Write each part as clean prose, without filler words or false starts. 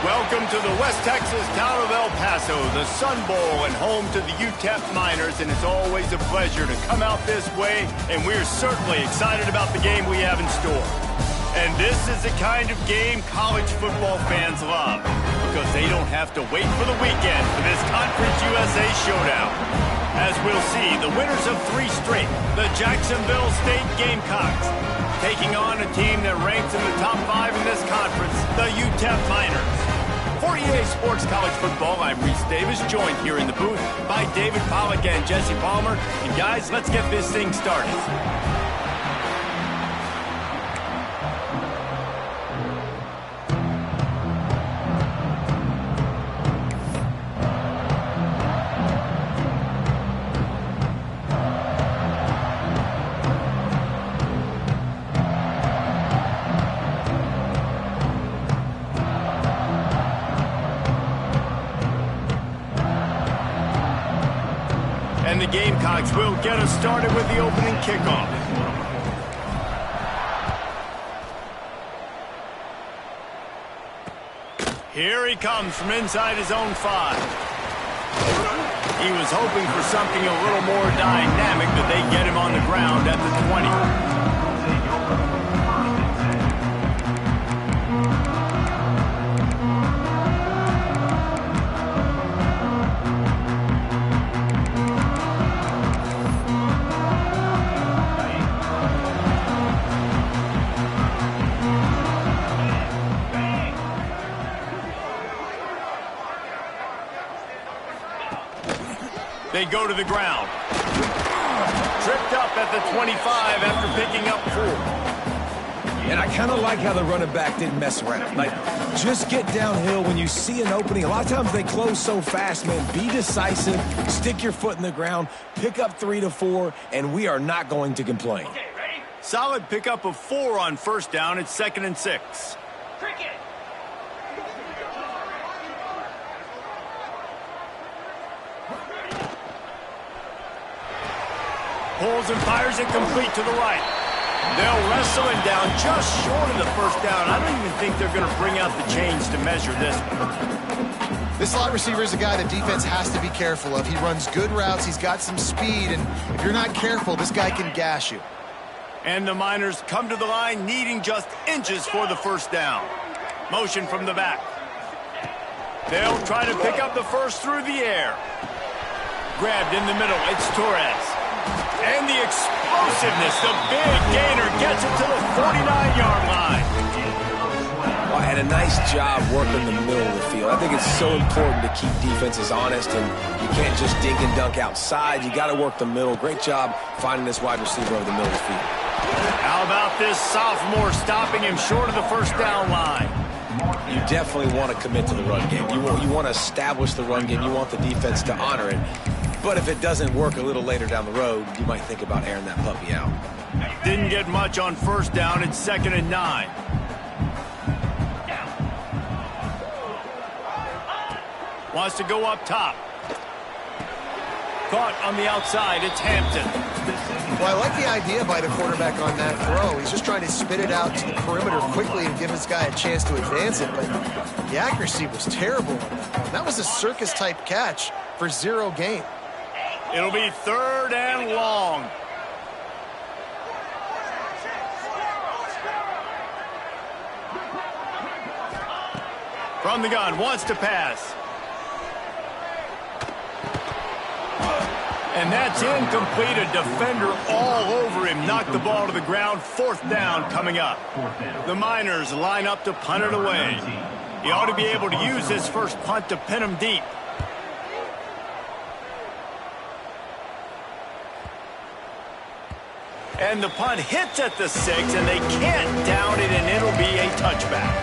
Welcome to the West Texas town of El Paso, the Sun Bowl and home to the Utep Miners, and it's always a pleasure to come out this way, and we're certainly excited about the game we have in store. And this is the kind of game college football fans love, because they don't have to wait for the weekend for this Conference USA showdown. As we'll see, the winners of 3 straight, the Jacksonville State Gamecocks, taking on a team that ranks in the top 5 in this conference, the Utep Miners. For EA Sports College Football, I'm Reese Davis, joined here in the booth by David Pollack and Jesse Palmer. And guys, let's get this thing started. And the Gamecocks will get us started with the opening kickoff. Here he comes from inside his own 5. He was hoping for something a little more dynamic, but they get him on the ground at the 20. They go to the ground. Tripped up at the 25 after picking up 4. And I kind of like how the running back didn't mess around. Like, just get downhill when you see an opening. A lot of times they close so fast, man. Be decisive, stick your foot in the ground, pick up 3 to 4, and we are not going to complain. Okay, ready? Solid pickup of 4 on first down. It's 2nd and 6. Cricket. Pulls and fires it complete to the right. They'll wrestle him down just short of the first down. I don't even think they're going to bring out the chains to measure this one. This slot receiver is a guy the defense has to be careful of. He runs good routes. He's got some speed, and if you're not careful, this guy can gash you. And the Miners come to the line needing just inches for the first down. Motion from the back. They'll try to pick up the first through the air. Grabbed in the middle. It's Torres. And the explosiveness, the big gainer gets it to the 49-yard line. Well, and a nice job working the middle of the field. I think it's so important to keep defenses honest, and you can't just dink and dunk outside. You got to work the middle. Great job finding this wide receiver over the middle of the field. How about this sophomore stopping him short of the first down line? You definitely want to commit to the run game. You want to establish the run game. You want the defense to honor it. But if it doesn't work a little later down the road, you might think about airing that puppy out. Didn't get much on first down. It's 2nd and 9. Wants to go up top. Caught on the outside. It's Hampton. Well, I like the idea by the quarterback on that throw. He's just trying to spit it out to the perimeter quickly and give his guy a chance to advance it. But the accuracy was terrible. That was a circus-type catch for 0 gain. It'll be 3rd and long. From the gun, wants to pass. And that's incomplete. A defender all over him. Knocked the ball to the ground. 4th down coming up. The Miners line up to punt it away. He ought to be able to use his first punt to pin him deep. And the punt hits at the 6, and they can't down it, and it'll be a touchback.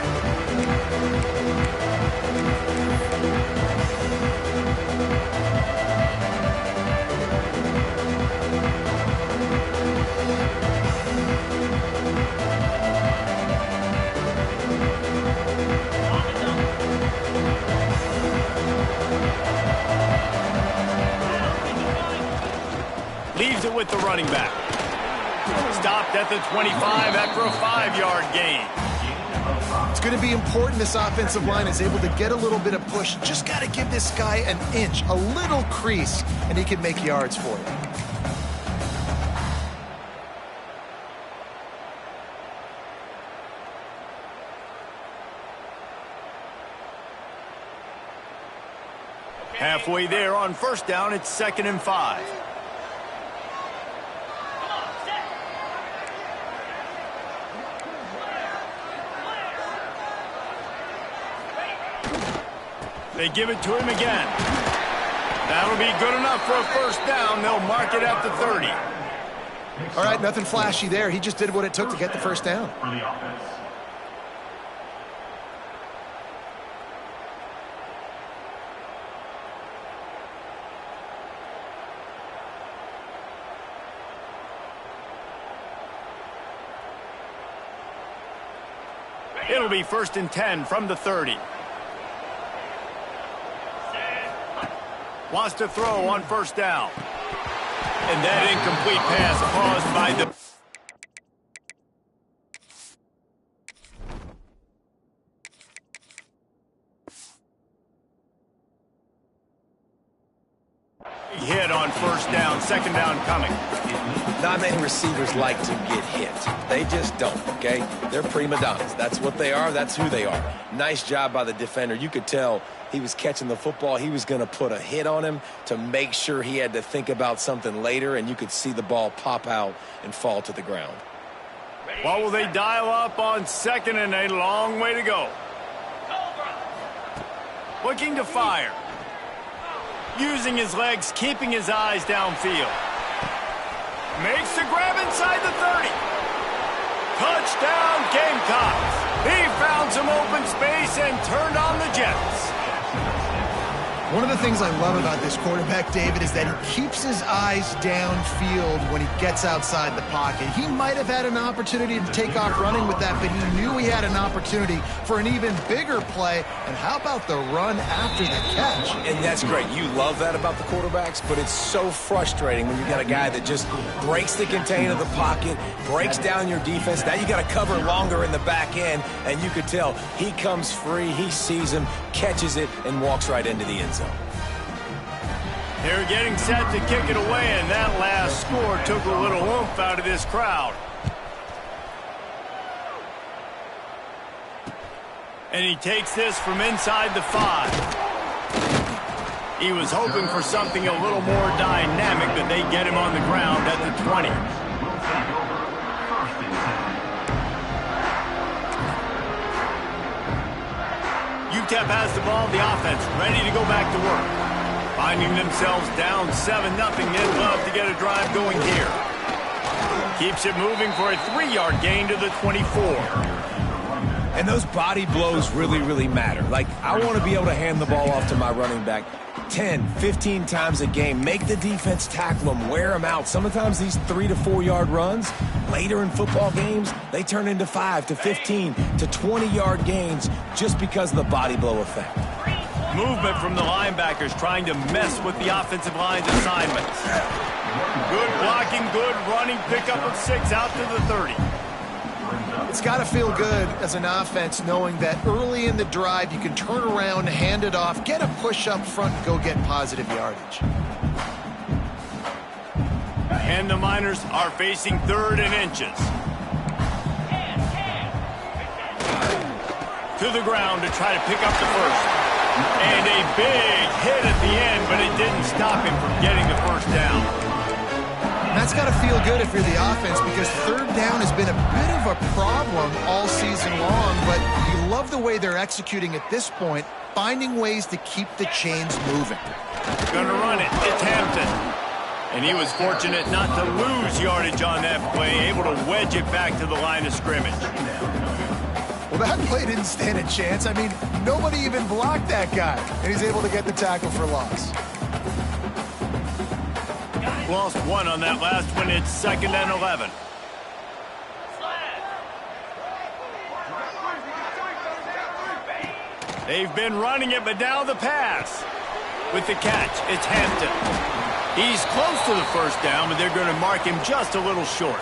Leaves it with the running back. Stopped at the 25 after a 5-yard gain. It's going to be important this offensive line is able to get a little bit of push. Just got to give this guy an inch, a little crease, and he can make yards for you. Halfway there on first down, it's 2nd and 5. They give it to him again. That'll be good enough for a first down. They'll mark it at the 30. All right, nothing flashy there. He just did what it took to get the first down. It'll be 1st and 10 from the 30. Wants to throw on first down. And that incomplete pass caused by the... hit on first down, 2nd down coming. Not many receivers like to get hit. They just don't, okay? They're prima donnas. That's what they are. That's who they are. Nice job by the defender. You could tell he was catching the football. He was going to put a hit on him to make sure he had to think about something later, and you could see the ball pop out and fall to the ground. What will they dial up on 2nd and a long way to go? Looking to fire. Using his legs, keeping his eyes downfield. Makes the grab inside the 30. Touchdown, Gamecocks. He found some open space and turned on the Jets. One of the things I love about this quarterback, David, is that he keeps his eyes downfield when he gets outside the pocket. He might have had an opportunity to take off running with that, but he knew he had an opportunity for an even bigger play. And how about the run after the catch? And that's great. You love that about the quarterbacks, but it's so frustrating when you got a guy that just breaks the contain of the pocket, breaks down your defense. Now you got to cover longer in the back end, and you could tell he comes free, he sees him, catches it, and walks right into the end zone. They're getting set to kick it away, and that last score took a little oomph out of this crowd. And he takes this from inside the 5. He was hoping for something a little more dynamic, but they get him on the ground at the 20. Utep has the ball, the offense ready to go back to work. Finding themselves down 7-0, they'd love to get a drive going here. Keeps it moving for a 3-yard gain to the 24. And those body blows really, really matter. Like, I want to be able to hand the ball off to my running back 10, 15 times a game. Make the defense tackle them, wear them out. Sometimes these 3 to 4 yard runs, later in football games, they turn into 5 to 15 to 20-yard gains just because of the body blow effect. Movement from the linebackers trying to mess with the offensive line's assignments. Good blocking, good running, pickup of 6 out to the 30. It's got to feel good as an offense knowing that early in the drive you can turn around, hand it off, get a push up front, and go get positive yardage. And the Miners are facing 3rd and inches. To the ground to try to pick up the first. And a big hit at the end, but it didn't stop him from getting the first down. And that's got to feel good if you're the offense, because 3rd down has been a bit of a problem all season long, but you love the way they're executing at this point, finding ways to keep the chains moving. Gonna run it. It's Hampton. And he was fortunate not to lose yardage on that play, able to wedge it back to the line of scrimmage. Well, that play didn't stand a chance. I mean, nobody even blocked that guy, and he's able to get the tackle for loss. Lost 1 on that last one. It's 2nd and 11. They've been running it, but now the pass. With the catch, it's Hampton. He's close to the first down, but they're going to mark him just a little short.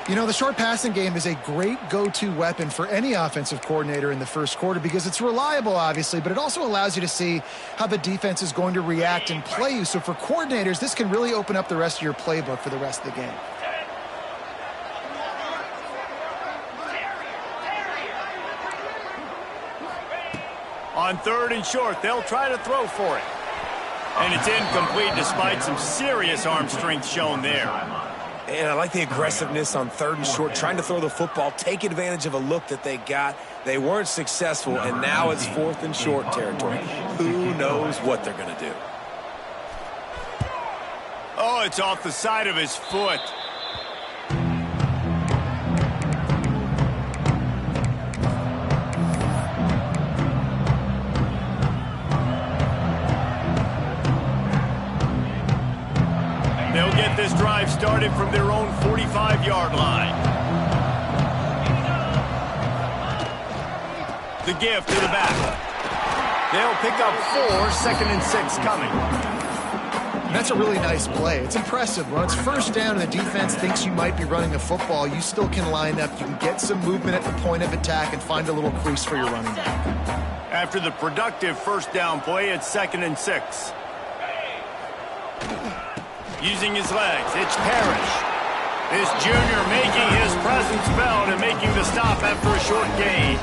You know, the short passing game is a great go-to weapon for any offensive coordinator in the first quarter because it's reliable, obviously, but it also allows you to see how the defense is going to react and play you. So for coordinators, this can really open up the rest of your playbook for the rest of the game. On 3rd and short, they'll try to throw for it. And it's incomplete despite some serious arm strength shown there. And I like the aggressiveness on 3rd and short, trying to throw the football, take advantage of a look that they got. They weren't successful, and now it's 4th and short territory. Who knows what they're going to do? Oh, it's off the side of his foot. They'll get this drive started from their own 45-yard line. The give to the back. They'll pick up 4, 2nd and 6 coming. That's a really nice play. It's impressive. When it's first down and the defense thinks you might be running the football, you still can line up. You can get some movement at the point of attack and find a little crease for your running back. After the productive first down play, it's 2nd and 6. Using his legs, it's Parrish. This junior making his presence felt and making the stop after a short gain.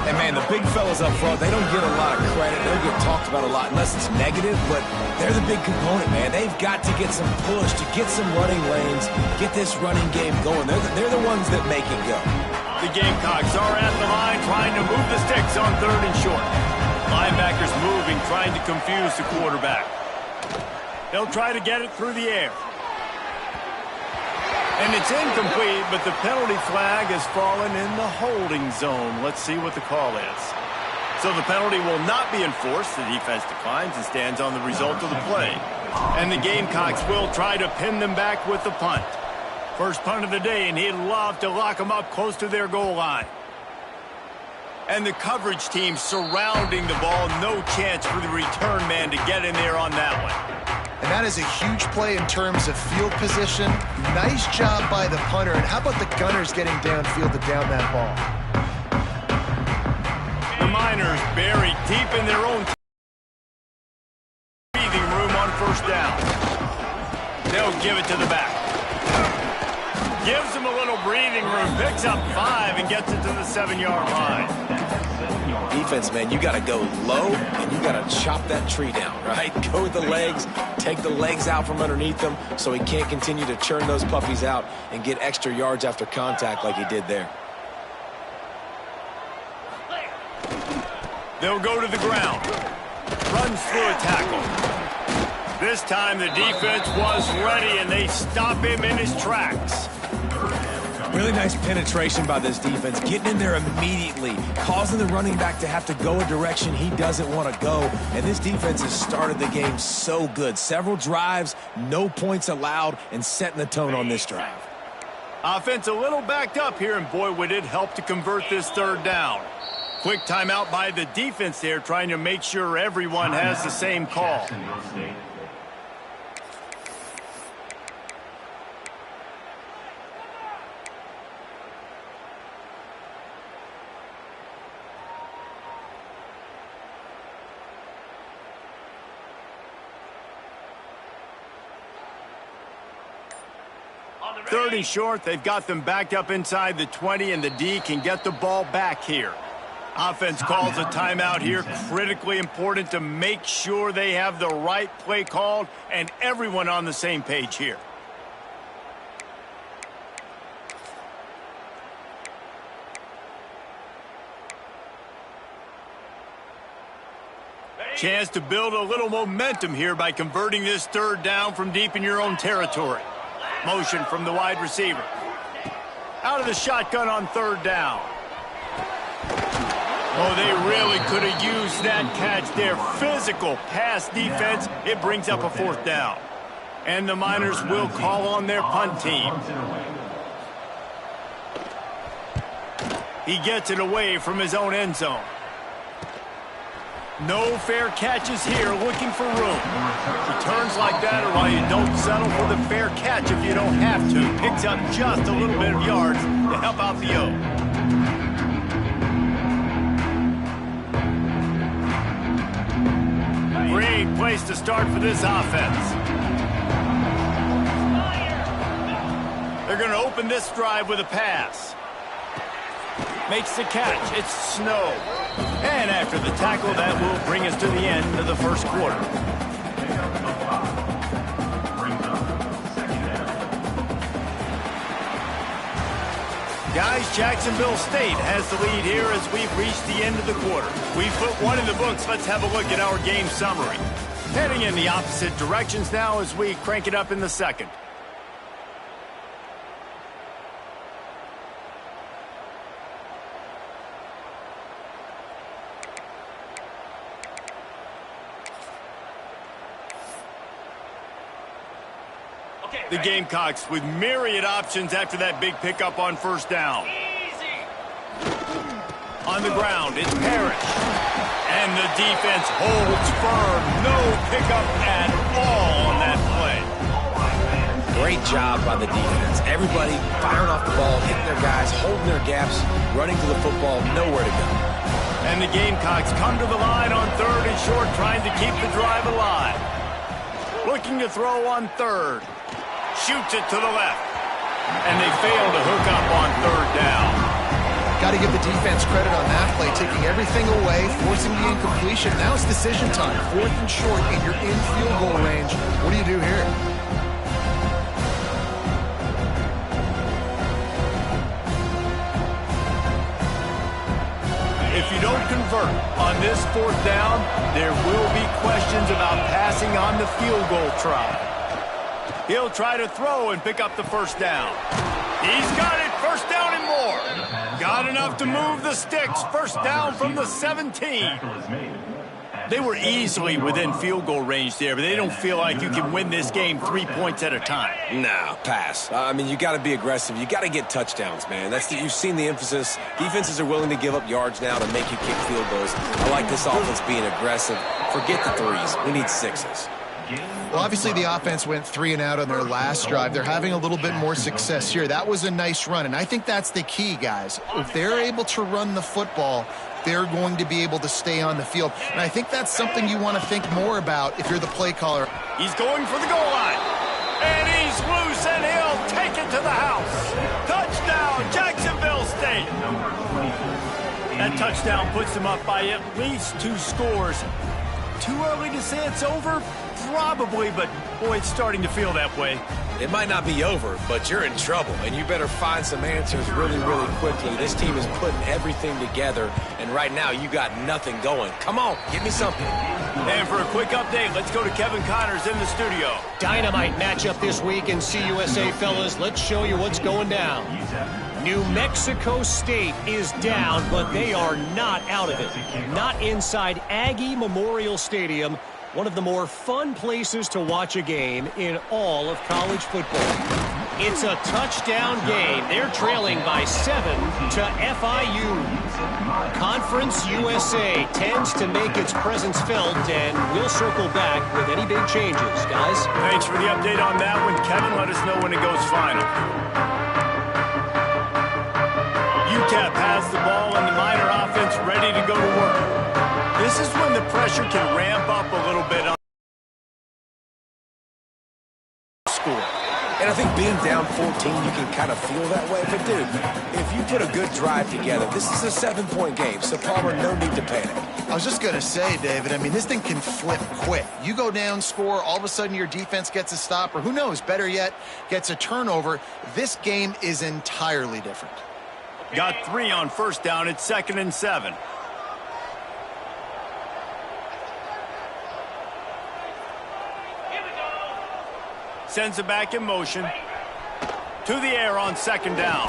And, man, the big fellas up front, they don't get a lot of credit. They don't get talked about a lot unless it's negative, but they're the big component, man. They've got to get some push, to get some running lanes, get this running game going. They're the ones that make it go. The Gamecocks are at the line trying to move the sticks on 3rd and short. Linebackers moving, trying to confuse the quarterback. They'll try to get it through the air. And it's incomplete, but the penalty flag has fallen in the holding zone. Let's see what the call is. So the penalty will not be enforced. The defense declines and stands on the result of the play. And the Gamecocks will try to pin them back with the punt. First punt of the day, and he'd love to lock them up close to their goal line. And the coverage team surrounding the ball. No chance for the return man to get in there on that one. And that is a huge play in terms of field position. Nice job by the punter. And how about the gunners getting downfield to down that ball? The Miners buried deep in their own breathing room on first down. They'll give it to the back. Gives them a little breathing room. Picks up 5 and gets it to the 7-yard line. Defense, man, you got to go low and you got to chop that tree down, right? Go with the legs, take the legs out from underneath them so he can't continue to churn those puppies out and get extra yards after contact like he did there. They'll go to the ground. Runs through a tackle. This time the defense was ready and they stop him in his tracks. Really nice penetration by this defense, getting in there immediately, causing the running back to have to go a direction he doesn't want to go. And this defense has started the game so good. Several drives, no points allowed, and setting the tone on this drive. Offense a little backed up here, and boy, would it help to convert this 3rd down. Quick timeout by the defense there, trying to make sure everyone has the same call. Third and short, they've got them backed up inside the 20, and the D can get the ball back here. Offense calls a timeout here. Critically important to make sure they have the right play called and everyone on the same page here. Chance to build a little momentum here by converting this 3rd down from deep in your own territory. Motion from the wide receiver. Out of the shotgun on 3rd down. Oh, they really could have used that catch there. Physical pass defense. It brings up a 4th down. And the Miners will call on their punt team. He gets it away from his own end zone. No fair catches here, looking for room. Returns like that are why you don't settle for the fair catch if you don't have to. Picks up just a little bit of yards to help out the O. Great place to start for this offense. They're going to open this drive with a pass. Makes the catch. It's Snow. And after the tackle, that will bring us to the end of the first quarter. Guys, Jacksonville State has the lead here as we've reached the end of the quarter. We've put one in the books. Let's have a look at our game summary. Heading in the opposite directions now as we crank it up in the second. The Gamecocks with myriad options after that big pickup on first down. On the ground, it's Parrish. And the defense holds firm. No pickup at all on that play. Great job by the defense. Everybody firing off the ball, hitting their guys, holding their gaps, running to the football, nowhere to go. And the Gamecocks come to the line on third and short, trying to keep the drive alive. Looking to throw on third. Shoots it to the left. And they fail to hook up on third down. Got to give the defense credit on that play, taking everything away, forcing the incompletion. Now it's decision time. Fourth and short, and you're in field goal range. What do you do here? If you don't convert on this fourth down, there will be questions about passing on the field goal try. He'll try to throw and pick up the first down. He's got it, first down and more. Got enough to move the sticks. First down from the 17. They were easily within field goal range there, but they don't feel like you can win this game 3 points at a time. No, pass. I mean, you got to be aggressive. You got to get touchdowns, man. You've seen the emphasis. Defenses are willing to give up yards now to make you kick field goals. I like this offense being aggressive. Forget the threes. We need sixes. Well, obviously the offense went 3 and out on their last drive. They're having a little bit more success here. That was a nice run, and I think that's the key, guys. If they're able to run the football, they're going to be able to stay on the field. And I think that's something you want to think more about if you're the play caller. He's going for the goal line. And he's loose, and he'll take it to the house. Touchdown, Jacksonville State. That touchdown puts them up by at least 2 scores. Too early to say it's over? Probably, but boy, it's starting to feel that way. It might not be over, but you're in trouble, and you better find some answers really, really quickly. This team is putting everything together, and right now you got nothing going. Come on, give me something. And for a quick update, let's go to Kevin Connors in the studio. Dynamite matchup this week in CUSA, fellas. Let's show you what's going down. New Mexico State is down, but they are not out of it. Not inside Aggie Memorial Stadium, one of the more fun places to watch a game in all of college football. It's a touchdown game. They're trailing by 7 to FIU. Conference USA tends to make its presence felt, and we'll circle back with any big changes, guys. Thanks for the update on that one, Kevin. Let us know when it goes final. Utep has the ball and the Miner offense ready to go to work. This is when the pressure can ramp up a little bit on score. And I think being down 14, you can kind of feel that way. But, dude, if you put a good drive together, this is a 7-point game, so Palmer, no need to panic. I was just going to say, David, I mean, this thing can flip quick. You go down, score, all of a sudden your defense gets a stop, or who knows, better yet, gets a turnover. This game is entirely different. Got 3 on first down. It's 2nd and 7. Sends it back in motion. To the air on 2nd down.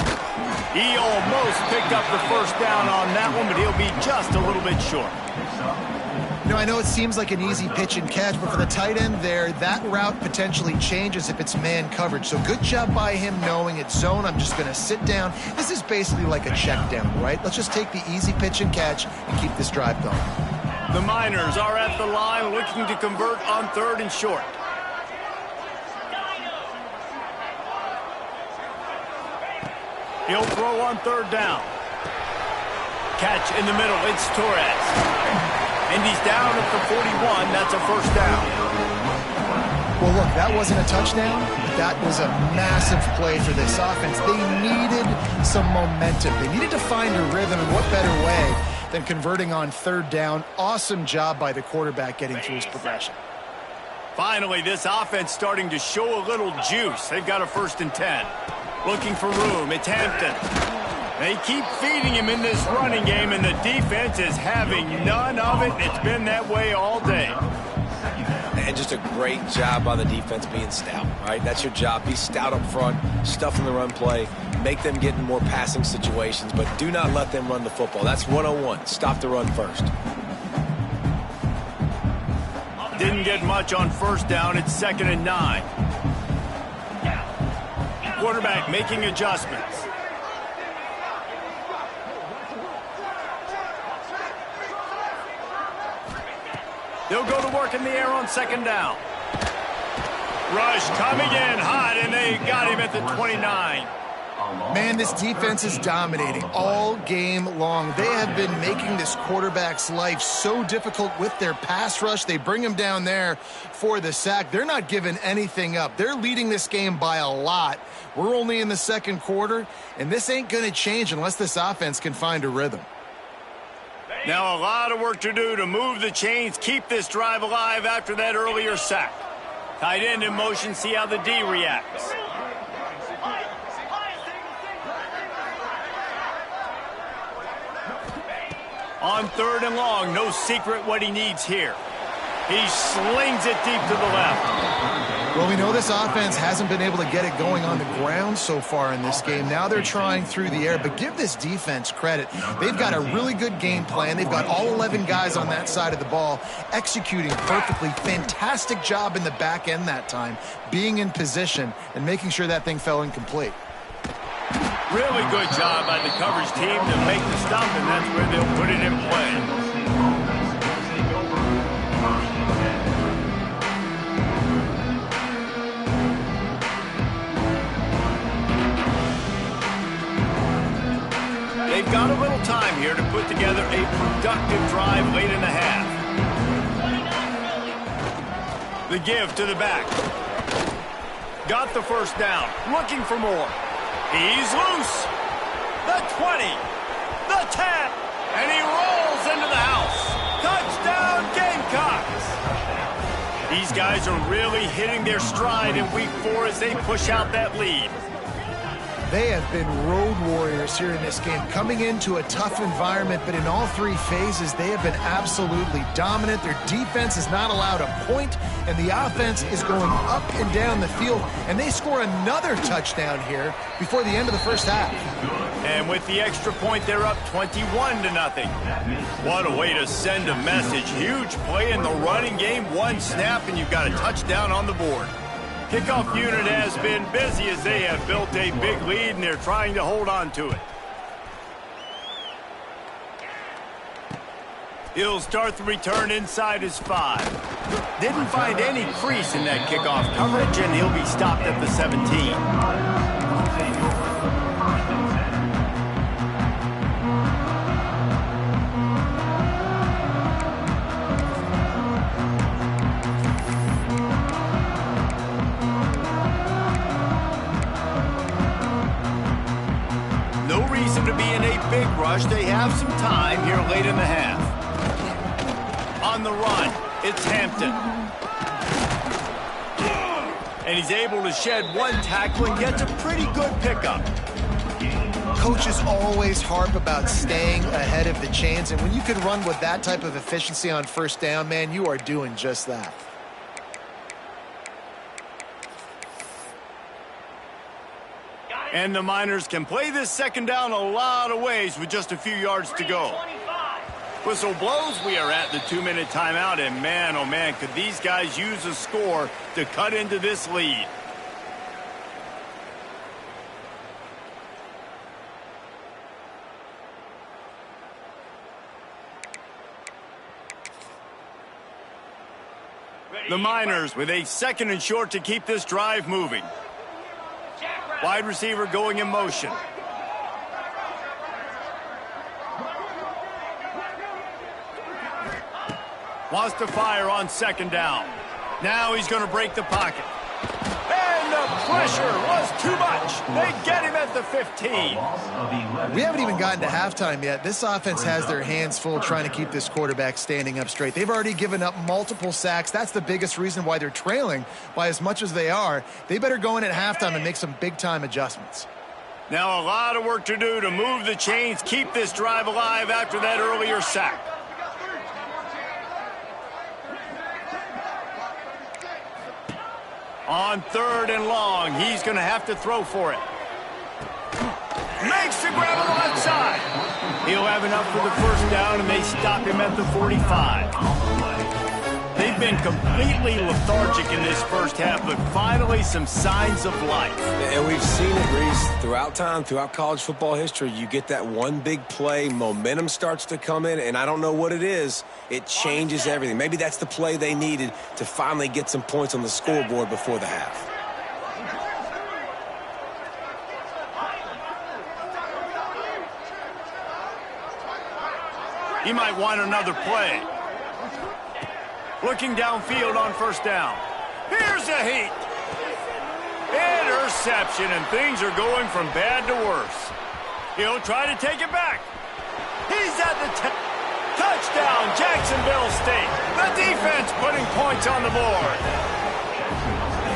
He almost picked up the first down on that one, but he'll be just a little bit short. You know, I know it seems like an easy pitch and catch, but for the tight end there, that route potentially changes if it's man coverage. So good job by him knowing it's zone. I'm just going to sit down. This is basically like a check down, right? Let's just take the easy pitch and catch and keep this drive going. The Miners are at the line looking to convert on 3rd and short. He'll throw on 3rd down. Catch in the middle. It's Torres. And he's down at the 41. That's a 1st down. Well, look, that wasn't a touchdown. That was a massive play for this offense. They needed some momentum. They needed to find a rhythm, and what better way than converting on 3rd down. Awesome job by the quarterback getting through his progression. Finally, this offense starting to show a little juice. They've got a 1st and 10. Looking for room. It's Hampton. They keep feeding him in this running game, and the defense is having none of it. It's been that way all day. And just a great job by the defense being stout, right? That's your job. Be stout up front, stuff in the run play, make them get in more passing situations, but do not let them run the football. That's 101. Stop the run first. Didn't get much on 1st down. It's 2nd and 9. Quarterback making adjustments. They'll go to work in the air on 2nd down. Rush coming in hot, and they got him at the 29. Man, this defense is dominating all game long. They have been making this quarterback's life so difficult with their pass rush. They bring him down there for the sack. They're not giving anything up. They're leading this game by a lot. We're only in the 2nd quarter, and this ain't going to change unless this offense can find a rhythm. Now a lot of work to do to move the chains, keep this drive alive after that earlier sack. Tight end in motion, see how the D reacts. On 3rd and long, no secret what he needs here. He slings it deep to the left. Well, we know this offense hasn't been able to get it going on the ground so far in this game. Now they're trying through the air, but give this defense credit. They've got a really good game plan. They've got all 11 guys on that side of the ball executing perfectly. Fantastic job in the back end that time, being in position and making sure that thing fell incomplete. Really good job by the coverage team to make the stop, and that's where they'll put it in play. They've got a little time here to put together a productive drive late in the half. The give to the back. Got the 1st down. Looking for more. He's loose. The 20. The 10. And he rolls into the house. Touchdown, Gamecocks. These guys are really hitting their stride in week 4 as they push out that lead. They have been road warriors here in this game, coming into a tough environment, but in all 3 phases, they have been absolutely dominant. Their defense is not allowed a point, and the offense is going up and down the field, and they score another touchdown here before the end of the 1st half. And with the extra point, they're up 21-0. What a way to send a message. Huge play in the running game. 1 snap, and you've got a touchdown on the board. Kickoff unit has been busy as they have built a big lead, and they're trying to hold on to it. He'll start the return inside his 5. Didn't find any crease in that kickoff coverage, and he'll be stopped at the 17. To be in a big rush. They have some time here late in the half. On the run, it's Hampton. And he's able to shed 1 tackle and gets a pretty good pickup. Coaches always harp about staying ahead of the chains, and when you can run with that type of efficiency on 1st down, man, you are doing just that. And the Miners can play this 2nd down a lot of ways with just a few yards to go. Whistle blows. We are at the 2-minute timeout, and man, oh man, could these guys use a score to cut into this lead. The Miners with a 2nd and short to keep this drive moving. Wide receiver going in motion. Wants to fire on 2nd down. Now he's going to break the pocket. And the pressure was too much. They get him at the 15. We haven't even gotten to halftime yet. This offense has their hands full trying to keep this quarterback standing up straight. They've already given up multiple sacks. That's the biggest reason why they're trailing by as much as they are. They better go in at halftime and make some big-time adjustments. Now a lot of work to do to move the chains, keep this drive alive after that earlier sack. On 3rd and long, he's going to have to throw for it. Makes the grab on the left side. He'll have enough for the 1st down, and they stop him at the 45. They've been completely lethargic in this first half, but finally some signs of life. And we've seen it, Reese, throughout time, throughout college football history. You get that one big play, momentum starts to come in, and I don't know what it is. It changes everything. Maybe that's the play they needed to finally get some points on the scoreboard before the half. He might want another play. Looking downfield on 1st down. Here's a heat. Interception, and things are going from bad to worse. He'll try to take it back. He's at the touchdown, Jacksonville State. The defense putting points on the board.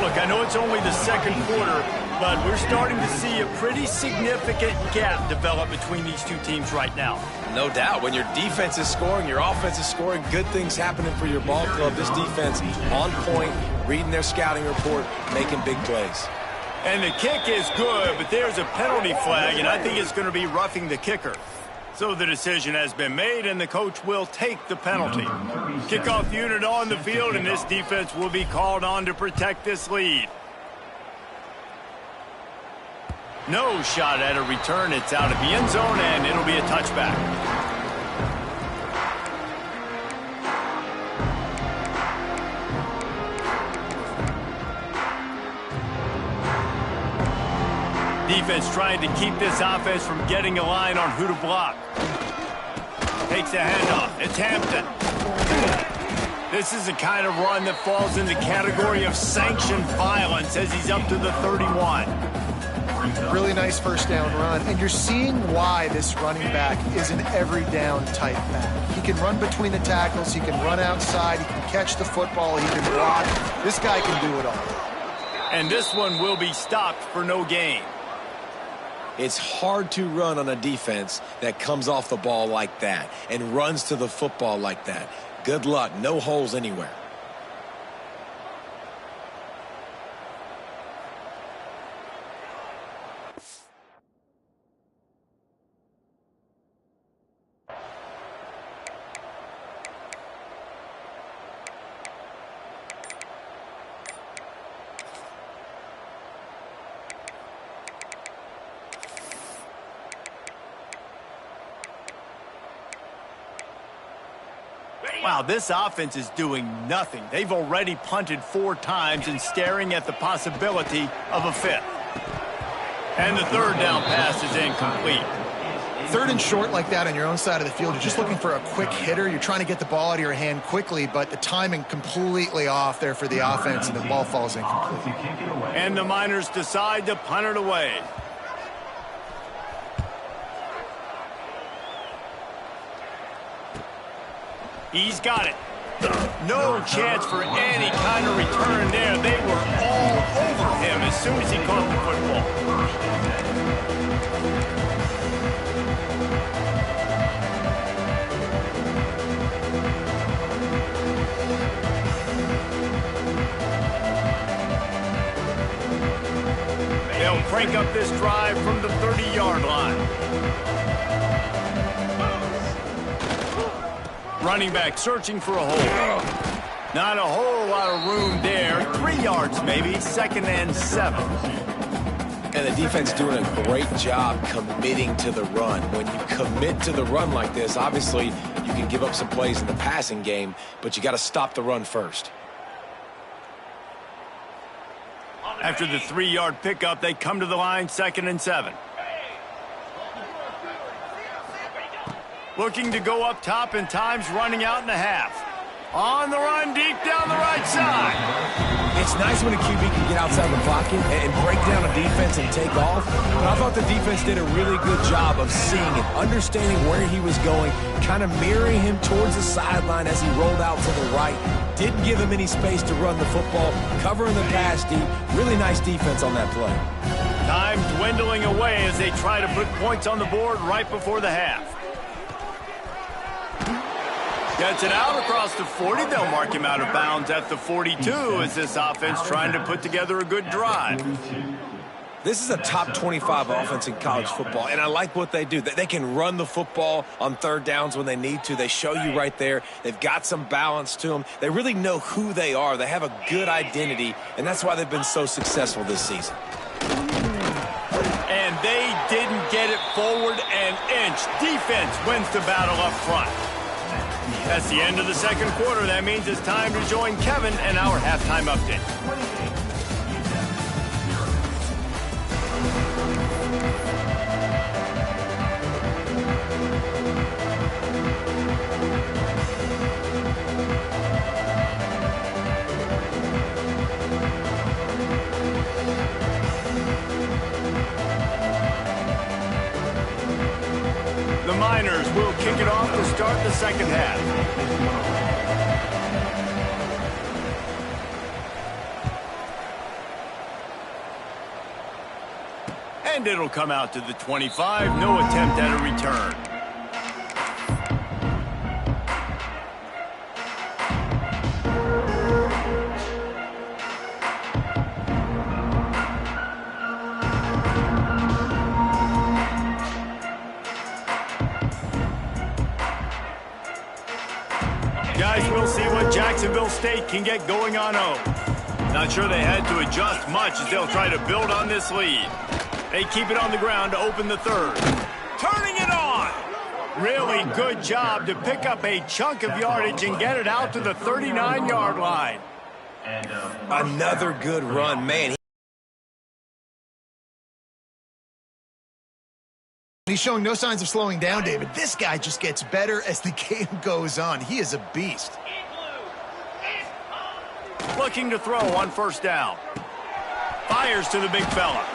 Look, I know it's only the 2nd quarter, but we're starting to see a pretty significant gap develop between these two teams right now. No doubt. When your defense is scoring, your offense is scoring, good things happening for your ball club. This defense on point, reading their scouting report, making big plays. And the kick is good, but there's a penalty flag, and I think it's going to be roughing the kicker. So the decision has been made, and the coach will take the penalty. Kickoff unit on the field, and this defense will be called on to protect this lead. No shot at a return. It's out of the end zone, and it'll be a touchback. Defense trying to keep this offense from getting a line on who to block. Takes the handoff. It's Hampton. This is the kind of run that falls in the category of sanctioned violence as he's up to the 31. Really nice 1st down run, and you're seeing why this running back is an every down type back. He can run between the tackles, he can run outside, he can catch the football, he can block. This guy can do it all. And this one will be stopped for no gain. It's hard to run on a defense that comes off the ball like that and runs to the football like that. Good luck. No holes anywhere. Wow, this offense is doing nothing. They've already punted 4 times and staring at the possibility of a 5th. And the 3rd down pass is incomplete. 3rd and short like that on your own side of the field, you're just looking for a quick hitter. You're trying to get the ball out of your hand quickly, but the timing completely off there for the offense, and the ball falls incomplete. And the Miners decide to punt it away. He's got it. No chance for any kind of return there. They were all over him as soon as he caught the football. They'll crank up this drive from the 30-yard line. Running back searching for a hole. Not a whole lot of room there. 3 yards maybe, 2nd and 7. And the defense doing a great job committing to the run. When you commit to the run like this, obviously you can give up some plays in the passing game, but you got to stop the run first. After the 3-yard pickup, they come to the line, 2nd and 7. Looking to go up top, and time's running out in the half. On the run, deep down the right side. It's nice when a QB can get outside the pocket and break down a defense and take off. But I thought the defense did a really good job of seeing it, understanding where he was going, kind of mirroring him towards the sideline as he rolled out to the right. Didn't give him any space to run the football, covering the pass deep. Really nice defense on that play. Time dwindling away as they try to put points on the board right before the half. Gets it out across the 40. They'll mark him out of bounds at the 42 as this offense trying to put together a good drive. This is a top 25 offense in college football, and I like what they do. They can run the football on 3rd downs when they need to. They show you right there. They've got some balance to them. They really know who they are. They have a good identity, and that's why they've been so successful this season. And they didn't get it forward an inch. Defense wins the battle up front. That's the end of the 2nd quarter. That means it's time to join Kevin and our halftime update. The Miners will kick it off to start the 2nd half. And it'll come out to the 25. No attempt at a return. Guys, we'll see what Jacksonville State can get going on home. Not sure they had to adjust much as they'll try to build on this lead. They keep it on the ground to open the 3rd. Turning it on! Really good job to pick up a chunk of yardage and get it out to the 39-yard line. Another good run, man. He's showing no signs of slowing down, David. This guy just gets better as the game goes on. He is a beast. Looking to throw on 1st down. Fires to the big fella.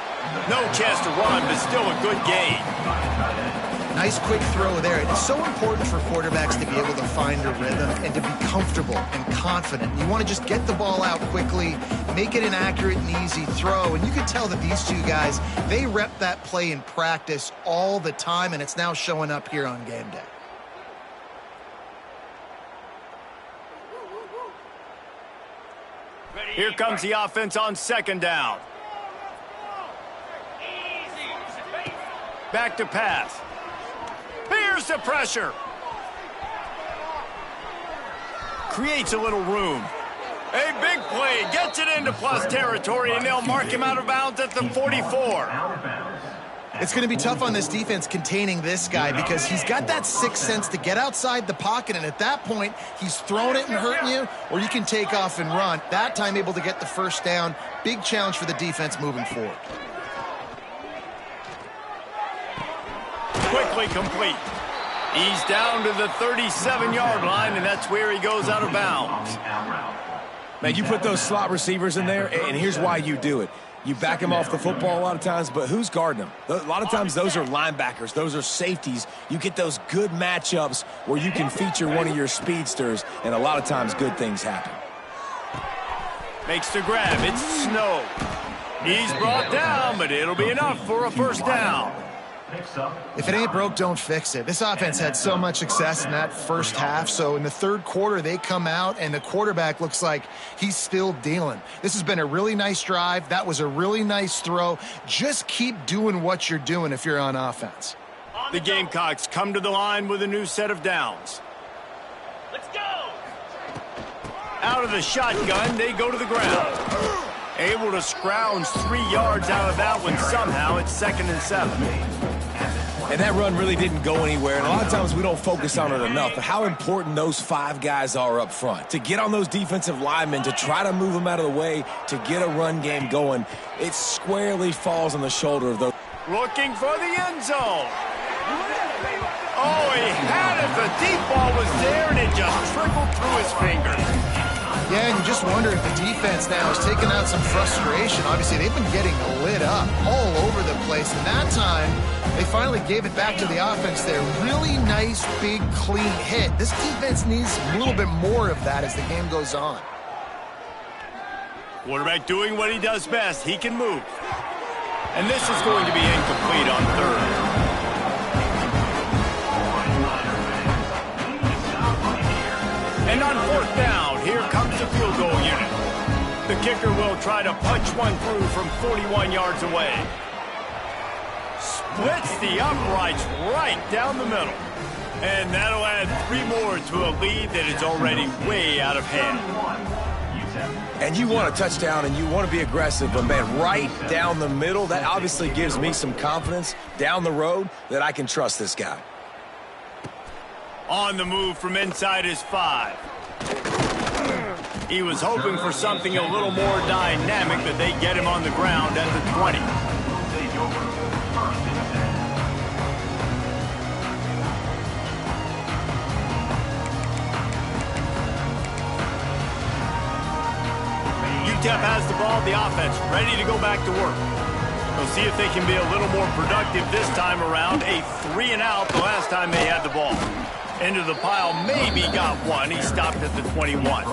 No chance to run, but still a good gain. Nice quick throw there. It's so important for quarterbacks to be able to find a rhythm and to be comfortable and confident. You want to just get the ball out quickly, make it an accurate and easy throw. And you can tell that these two guys, they rep that play in practice all the time, and it's now showing up here on game day. Here comes the offense on 2nd down. Back to pass. Here's the pressure. Creates a little room. A big play. Gets it into plus territory, and they'll mark him out of bounds at the 44. It's going to be tough on this defense containing this guy because he's got that sixth sense to get outside the pocket, and at that point, he's throwing it and hurting you, or you can take off and run. That time able to get the 1st down. Big challenge for the defense moving forward. Quickly complete. He's down to the 37-yard line, and that's where he goes out of bounds. Man, you put those slot receivers in there, and here's why you do it. You back them off the football a lot of times, but who's guarding them? A lot of times those are linebackers. Those are safeties. You get those good matchups where you can feature one of your speedsters, and a lot of times good things happen. Makes the grab. It's Snow. He's brought down, but it'll be enough for a 1st down. If it ain't broke, don't fix it. This offense had so much success in that 1st half, so in the 3rd quarter, they come out, and the quarterback looks like he's still dealing. This has been a really nice drive. That was a really nice throw. Just keep doing what you're doing if you're on offense. The Gamecocks come to the line with a new set of downs. Let's go! Out of the shotgun, they go to the ground. Able to scrounge 3 yards out of that one somehow. It's 2nd and 7. And that run really didn't go anywhere, and a lot of times we don't focus on it enough, but how important those 5 guys are up front. To get on those defensive linemen, to try to move them out of the way, to get a run game going, it squarely falls on the shoulder of those. Looking for the end zone. Oh, he had it. The deep ball was there, and it just trickled through his fingers. Yeah, and you just wonder if the defense now is taking out some frustration. Obviously, they've been getting lit up all over the place, and that time they finally gave it back to the offense there. Really nice, big, clean hit. This defense needs a little bit more of that as the game goes on. Quarterback doing what he does best. He can move. And this is going to be incomplete on third. And on fourth down, here comes the field goal unit. The kicker will try to punch one through from 41 yards away. Splits the uprights right down the middle. And that'll add 3 more to a lead that is already way out of hand. And you want a touchdown and you want to be aggressive, but man, right down the middle, that obviously gives me some confidence down the road that I can trust this guy. On the move from inside his 5. He was hoping for something a little more dynamic, but they get him on the ground at the 20. Utep has the ball, the offense ready to go back to work. We'll see if they can be a little more productive this time around. A 3 and out the last time they had the ball. Into the pile, maybe got one. He stopped at the 21.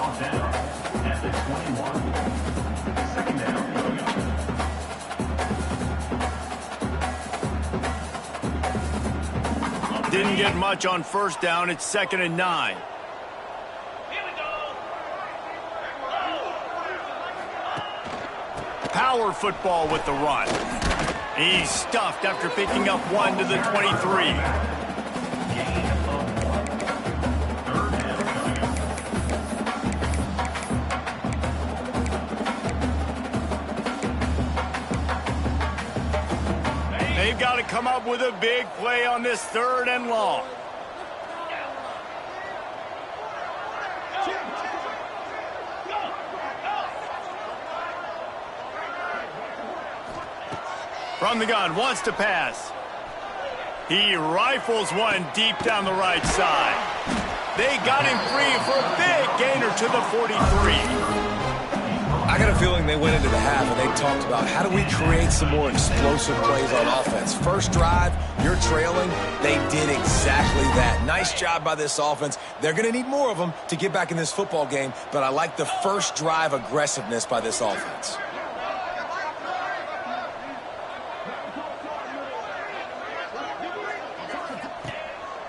Didn't get much on first down. It's 2nd and 9. Power football with the run. He's stuffed after picking up 1 to the 23. They've got to come up with a big play on this 3rd and long. From the gun, wants to pass. He rifles one deep down the right side. They got him free for a big gainer to the 43. I got a feeling they went into the half and they talked about how do we create some more explosive plays on offense. First drive, you're trailing. They did exactly that. Nice job by this offense. They're going to need more of them to get back in this football game, but I like the first drive aggressiveness by this offense.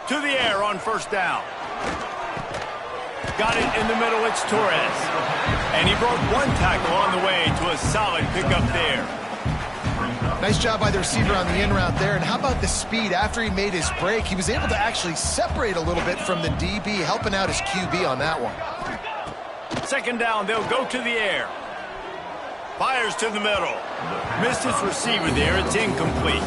To the air on first down. Got it in the middle, it's Torres. And he broke one tackle on the way to a solid pickup there. Nice job by the receiver on the in route there. And how about the speed? After he made his break, he was able to actually separate a little bit from the DB, helping out his QB on that one. 2nd down, they'll go to the air. Fires to the middle. Missed his receiver there, it's incomplete.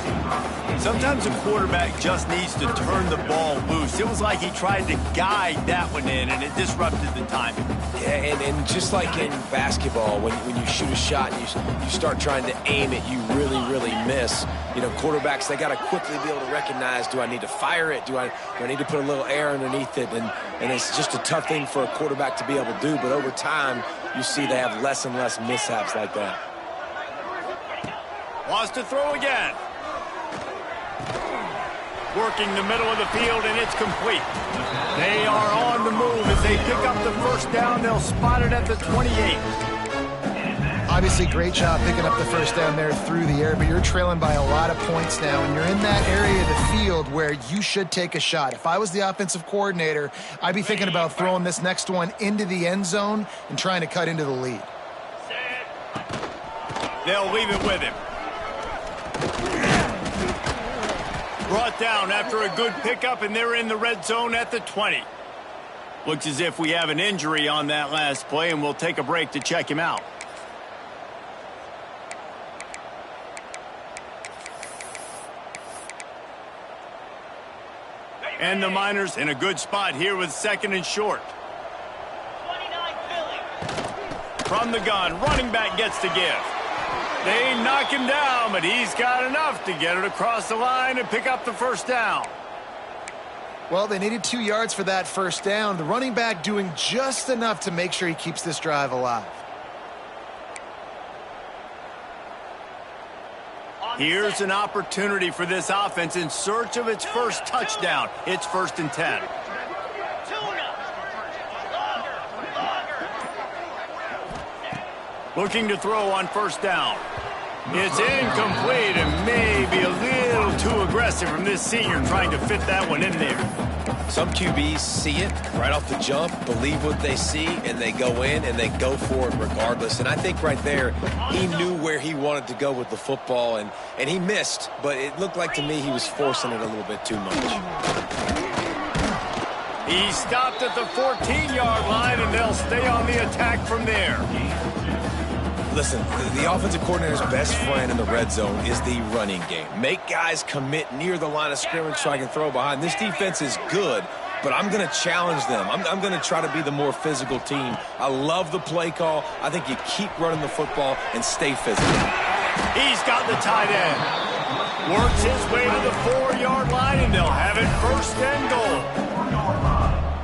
Sometimes a quarterback just needs to turn the ball loose. It was like he tried to guide that one in, and it disrupted the timing. Yeah, and just like in basketball, when you shoot a shot and you start trying to aim it, you really miss. You know, quarterbacks, they got to quickly be able to recognize, do I need to fire it? Do I need to put a little air underneath it? And it's just a tough thing for a quarterback to be able to do, but over time, you see they have less and less mishaps like that. Wants to throw again. Working the middle of the field, and it's complete. They are on the move as they pick up the first down. They'll spot it at the 28. Obviously, great job picking up the first down there through the air, but you're trailing by a lot of points now, and you're in that area of the field where you should take a shot. If I was the offensive coordinator, I'd be thinking about throwing this next one into the end zone and trying to cut into the lead. They'll leave it with him. Brought down after a good pickup, and they're in the red zone at the 20. Looks as if we have an injury on that last play, and we'll take a break to check him out. And the Miners in a good spot here with 2nd and short. From the gun, running back gets to give. They knock him down, but he's got enough to get it across the line and pick up the first down. Well, they needed 2 yards for that first down. The running back doing just enough to make sure he keeps this drive alive. Here's an opportunity for this offense in search of its first touchdown. It's 1st and 10. Looking to throw on first down. It's incomplete and maybe a little too aggressive from this senior trying to fit that one in there. Some QBs see it right off the jump, believe what they see, and they go in and they go for it regardless. And I think right there, he knew where he wanted to go with the football, and he missed, but it looked like to me he was forcing it a little bit too much. He stopped at the 14-yard line, and they'll stay on the attack from there. Listen, the offensive coordinator's best friend in the red zone is the running game. Make guys commit near the line of scrimmage so I can throw behind. This defense is good, but I'm going to challenge them. I'm going to try to be the more physical team. I love the play call. I think you keep running the football and stay physical. He's got the tight end. Works his way to the 4-yard line, and they'll have it 1st and goal.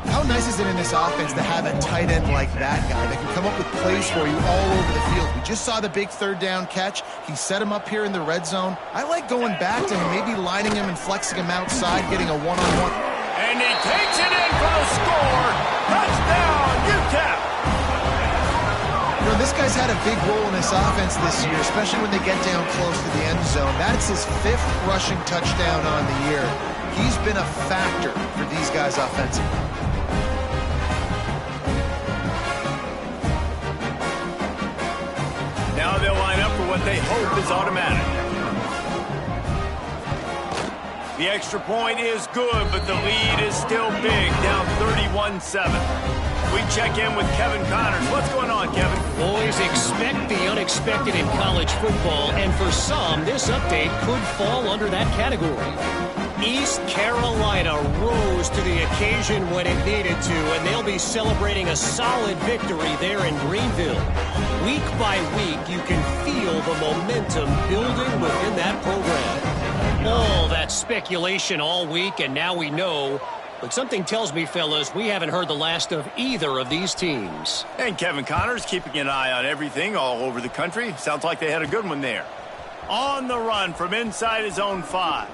How nice is it in this offense to have a tight end like that guy that can come up with plays for you all over the field? We just saw the big 3rd down catch. He set him up here in the red zone. I like going back to him, maybe lining him and flexing him outside, getting a one-on-one. And he takes it in for the score. Touchdown, Utep. You know, this guy's had a big role in this offense this year, especially when they get down close to the end zone. That's his 5th rushing touchdown on the year. He's been a factor for these guys offensively. Now they'll line up for what they hope is automatic. The extra point is good, but the lead is still big, down 31-7. We check in with Kevin Connors. What's going on, Kevin? Boys, expect the unexpected in college football, and for some, this update could fall under that category. East Carolina rose to the occasion when it needed to, and they'll be celebrating a solid victory there in Greenville. Week by week, you can feel the momentum building within that program. All that speculation all week, and now we know. But something tells me, fellas, we haven't heard the last of either of these teams. And Kevin Connors keeping an eye on everything all over the country. Sounds like they had a good one there. On the run from inside his own 5.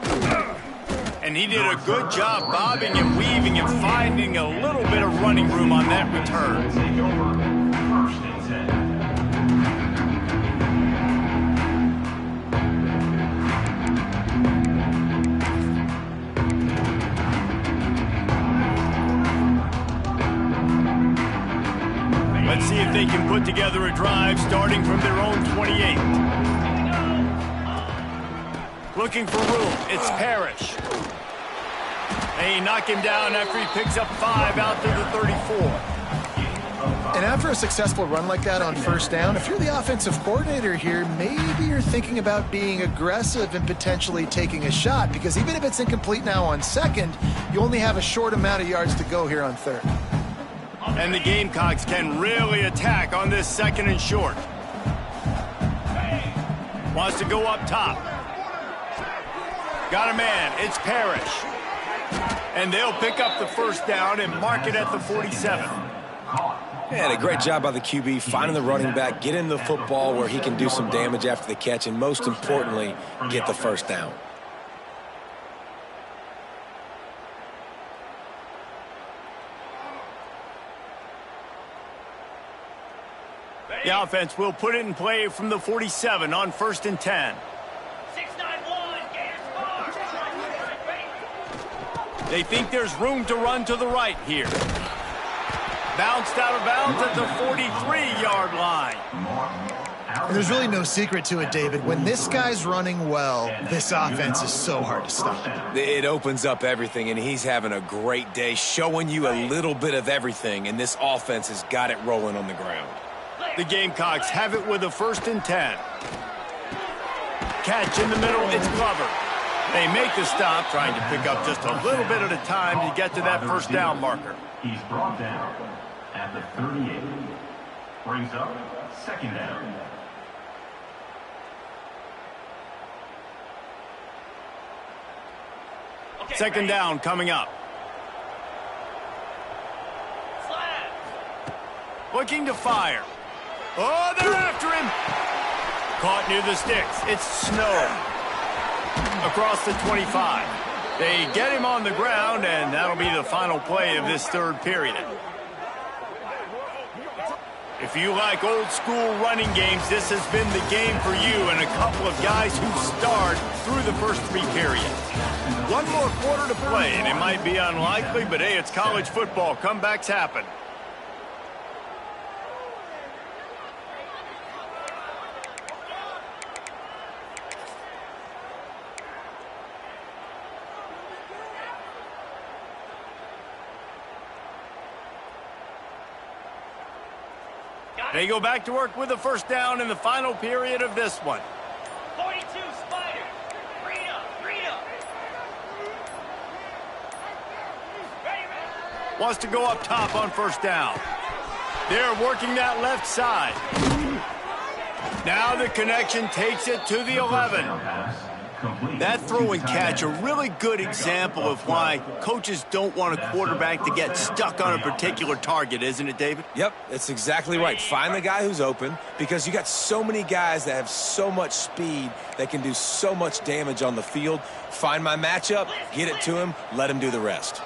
And he did a good job bobbing and weaving and finding a little bit of running room on that return. Let's see if they can put together a drive starting from their own 28. Looking for room. It's Parrish. They knock him down after he picks up 5 out to the 34. And after a successful run like that on first down, if you're the offensive coordinator here, maybe you're thinking about being aggressive and potentially taking a shot, because even if it's incomplete now on second, you only have a short amount of yards to go here on third. And the Gamecocks can really attack on this 2nd and short. Wants to go up top. Got a man. It's Parrish. And they'll pick up the first down and mark it at the 47. Yeah, a great job by the QB, finding the running back, getting the football where he can do some damage after the catch, and most importantly, get the first down. The offense will put it in play from the 47 on 1st and 10. They think there's room to run to the right here. Bounced out of bounds at the 43-yard line. And there's really no secret to it, David. When this guy's running well, this offense is so hard to stop. It opens up everything, and he's having a great day, showing you a little bit of everything, and this offense has got it rolling on the ground. The Gamecocks have it with a 1st and 10. Catch in the middle, it's Glover. They make the stop, trying to pick up just a little bit at a time to get to that first down marker. He's brought down at the 38. Brings up second down. Second down coming up. Looking to fire. Oh, they're after him. Caught near the sticks. It's Snow. Across the 25. They get him on the ground, and that'll be the final play of this third period. If you like old-school running games, this has been the game for you and a couple of guys who starred through the first three periods. One more quarter to play, and it might be unlikely, but hey, it's college football. Comebacks happen. They go back to work with the first down in the final period of this one. 42, Spider. Read up. Ready. Wants to go up top on first down. They're working that left side. Now the connection takes it to the 11. That throw and catch, a really good example of why coaches don't want a quarterback to get stuck on a particular target, isn't it, David? Yep, that's exactly right. Find the guy who's open, because you got so many guys that have so much speed that can do so much damage on the field. Find my matchup, get it to him, let him do the rest.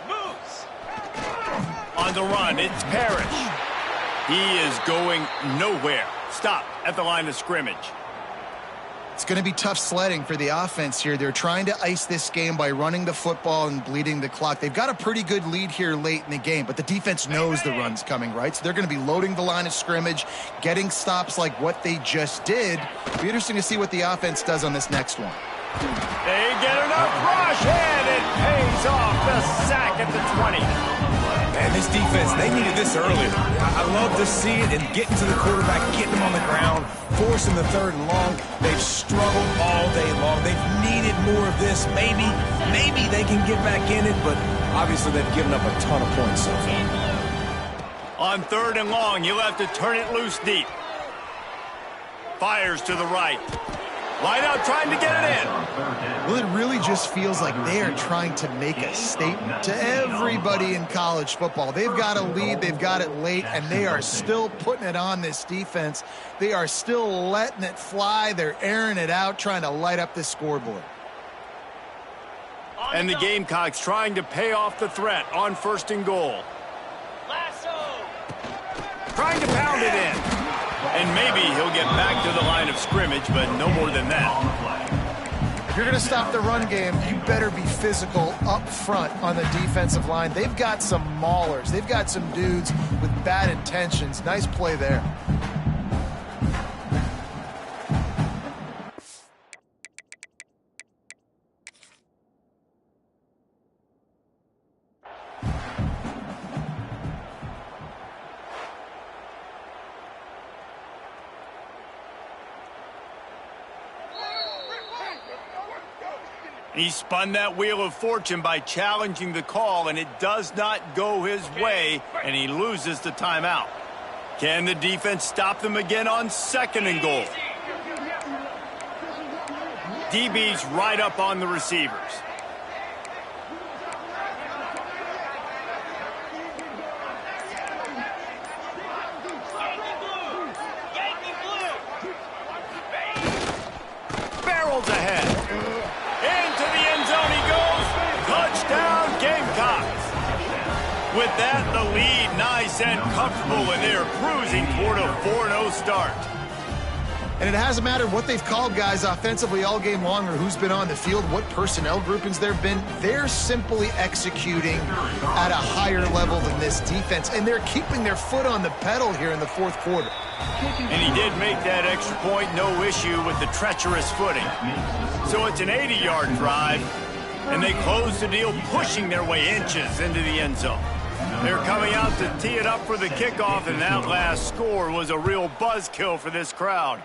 Moves. On the run, it's Parrish. He is going nowhere. Stop at the line of scrimmage. It's going to be tough sledding for the offense here. They're trying to ice this game by running the football and bleeding the clock. They've got a pretty good lead here late in the game, but the defense knows the run's coming, right? So they're going to be loading the line of scrimmage, getting stops like what they just did. It'll be interesting to see what the offense does on this next one. They get enough rush, and it pays off. The sack at the 20. Man, this defense, they needed this earlier. I love to see it and getting to the quarterback, getting him on the ground, forcing the third and long. They've struggled all day long. They've needed more of this. Maybe they can get back in it, but obviously they've given up a ton of points so far. On third and long, you'll have to turn it loose deep. Fires to the right. Line out trying to get it in. Well, it really just feels like they are trying to make a statement to everybody in college football. They've got a lead, they've got it late, and they are still putting it on this defense. They are still letting it fly. They're airing it out, trying to light up this scoreboard. And the Gamecocks trying to pay off the threat on first and goal. Lasso. Trying to pound it in. And maybe he'll get back to the line of scrimmage, but no more than that. If you're going to stop the run game, you better be physical up front on the defensive line. They've got some maulers. They've got some dudes with bad intentions. Nice play there. He spun that wheel of fortune by challenging the call, and it does not go his way, and he loses the timeout. Can the defense stop them again on second and goal? DB's right up on the receivers. Barrels ahead. Into the end zone he goes. Touchdown, Gamecocks. With that, the lead nice and comfortable, and they're cruising toward a 4-0 start. And it hasn't mattered what they've called guys offensively all game long or who's been on the field, what personnel groupings there have been. They're simply executing at a higher level than this defense, and they're keeping their foot on the pedal here in the fourth quarter. And he did make that extra point, no issue with the treacherous footing. So it's an 80-yard drive, and they close the deal, pushing their way inches into the end zone. They're coming out to tee it up for the kickoff, and that last score was a real buzzkill for this crowd.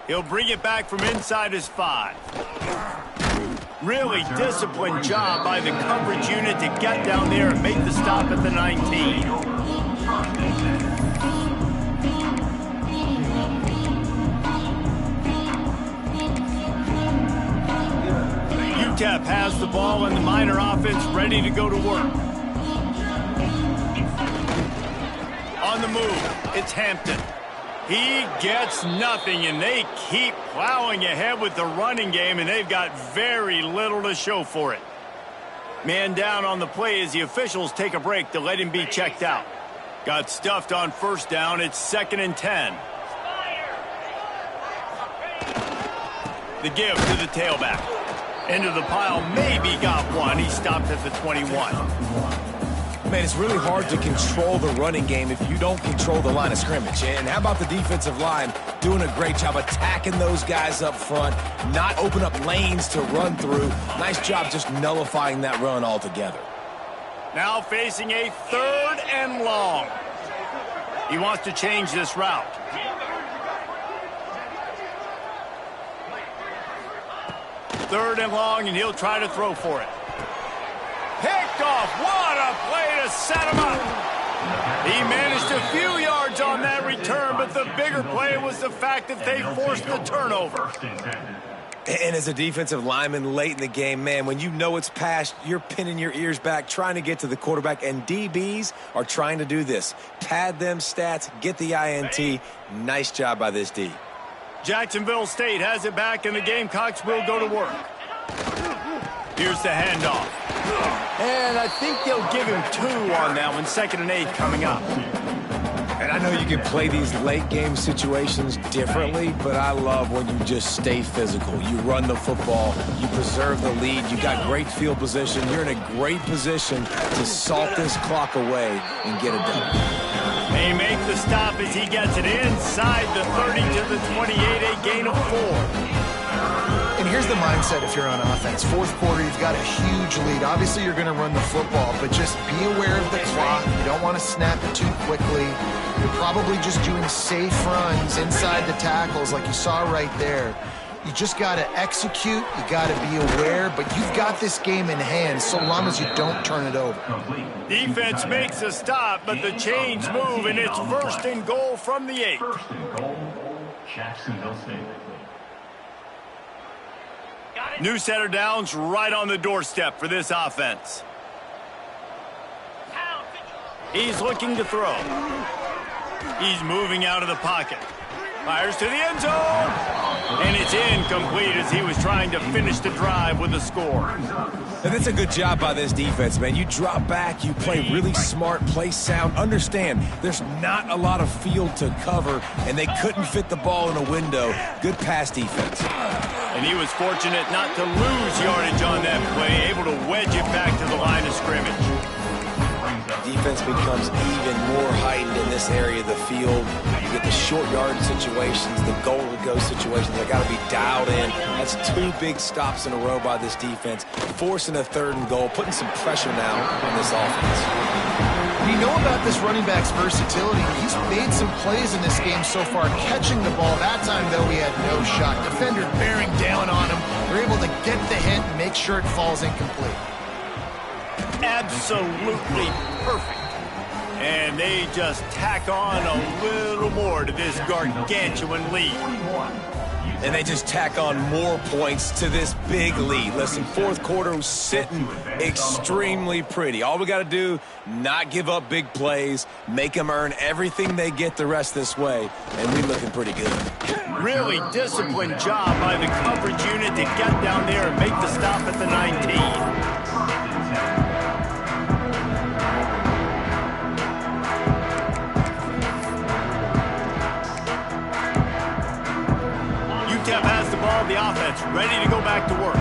He'll bring it back from inside his 5. Really disciplined job by the coverage unit to get down there and make the stop at the 19. Utep has the ball and the Miner offense ready to go to work. On the move, it's Hampton. He gets nothing, and they keep plowing ahead with the running game, and they've got very little to show for it. Man down on the play as the officials take a break to let him be checked out. Got stuffed on first down. It's 2nd and 10. The give to the tailback. Into the pile, maybe got one. He stopped at the 21. Man, it's really hard to control the running game if you don't control the line of scrimmage. And how about the defensive line doing a great job attacking those guys up front, not open up lanes to run through. Nice job just nullifying that run altogether. Now facing a 3rd and long. He wants to change this route. Third and long, and he'll try to throw for it. Picked off. What a play to set him up. He managed a few yards on that return, but the bigger play was the fact that they forced the turnover. And as a defensive lineman late in the game, man, when you know it's past, you're pinning your ears back, trying to get to the quarterback, and DBs are trying to do this. Pad them stats, get the INT. Nice job by this D. Jacksonville State has it back, and the Gamecocks will go to work. Here's the handoff. And I think they'll give him 2 on that one. 2nd and 8 coming up. And I know you can play these late game situations differently, but I love when you just stay physical. You run the football, you preserve the lead, you got great field position. You're in a great position to salt this clock away and get it done. They make the stop as he gets it inside the 30 to the 28, a gain of 4. And here's the mindset if you're on offense. 4th quarter, you've got a huge lead. Obviously, you're going to run the football, but just be aware of the clock. You don't want to snap it too quickly. You're probably just doing safe runs inside the tackles like you saw right there. You just got to execute. You got to be aware, but you've got this game in hand so long as you don't turn it over. Defense makes a stop, but the chains move, and it's 1st and goal from the 8. 1st and goal, Jacksonville State. New center downs right on the doorstep for this offense. He's looking to throw. He's moving out of the pocket. Fires to the end zone. And it's incomplete as he was trying to finish the drive with a score. And that's a good job by this defense, man. You drop back, you play really smart, play sound. Understand, there's not a lot of field to cover, and they couldn't fit the ball in a window. Good pass defense. And he was fortunate not to lose yardage on that play, able to wedge it back to the line of scrimmage. Defense becomes even more heightened in this area of the field. You get the short yard situations, the goal-to-go situations. They got to be dialed in. That's 2 big stops in a row by this defense, forcing a 3rd and goal, putting some pressure now on this offense. You know about this running back's versatility. He's made some plays in this game so far, catching the ball. That time, though, he had no shot. Defender bearing down on him. They're able to get the hit and make sure it falls incomplete. Absolutely perfect. And they just tack on a little more to this gargantuan lead. And they just tack on more points to this big lead. Listen, 4th quarter was sitting extremely pretty. All we got to do, not give up big plays, make them earn everything they get the rest this way, and we're looking pretty good. Really disciplined job by the coverage unit to get down there and make the stop at the 19. Utep has the ball, the offense ready to go back to work.